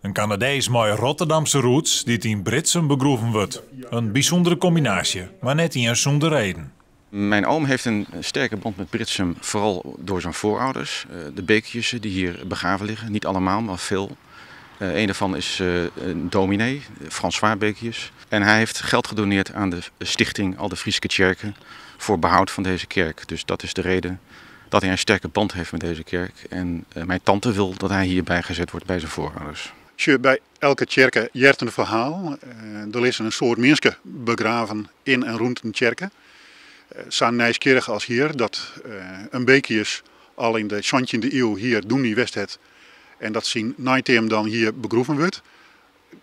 Een Canadees met Rotterdamse roots die in Britsum begroeven wordt. Een bijzondere combinatie, maar net eens zonder reden. Mijn oom heeft een sterke band met Britsum, vooral door zijn voorouders. De Beekjessen die hier begraven liggen, niet allemaal, maar veel. Een daarvan is een dominee, François Beekjes. En hij heeft geld gedoneerd aan de stichting Al de Frieske Tjerken voor behoud van deze kerk. Dus dat is de reden dat hij een sterke band heeft met deze kerk. En mijn tante wil dat hij hierbij gezet wordt bij zijn voorouders. Bij elke kerk jert een verhaal. Er is een soort mensen begraven in en rond een kerk. Zo'n nieuwsgierig als hier, dat een Beekjes al in de 17e eeuw hier doen die west het. En dat zien Nijteem dan hier begroeven wordt.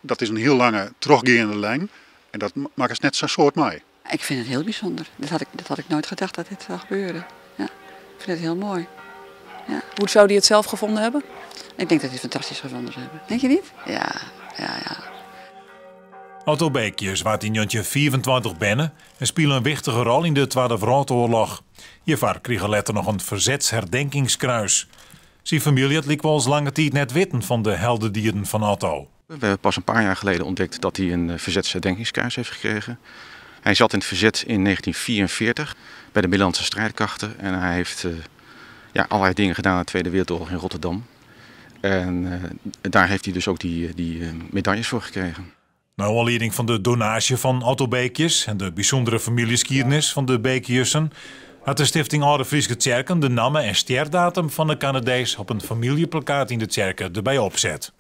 Dat is een heel lange, teruggaande lijn. En dat maakt het net zo'n soort mij. Ik vind het heel bijzonder. Dat had ik nooit gedacht dat dit zou gebeuren. Ja, ik vind het heel mooi. Ja. Hoe zou die het zelf gevonden hebben? Ik denk dat hij het fantastisch gevonden zou hebben. Denk je niet? Ja. Otto Beekjes waard in 1924 binnen en speelde een wichtige rol in de Tweede Wereldoorlog. Hiervoor kreeg hij later nog een verzetsherdenkingskruis. Zijn familie had wel eens lange tijd net weten van de heldendieren van Otto. We hebben pas een paar jaar geleden ontdekt dat hij een verzetsherdenkingskruis heeft gekregen. Hij zat in het verzet in 1944 bij de Middellandse strijdkrachten. En hij heeft allerlei dingen gedaan in de Tweede Wereldoorlog in Rotterdam. En daar heeft hij dus ook die medailles voor gekregen. Nou, aanleiding van de donatie van Otto Beekjes en de bijzondere familieskiedenis van de Beekjessen had de stichting Oude Frieske Tjerken de namen en sterdatum van de Canadees op een familieplakkaat in de tjerken erbij opzet.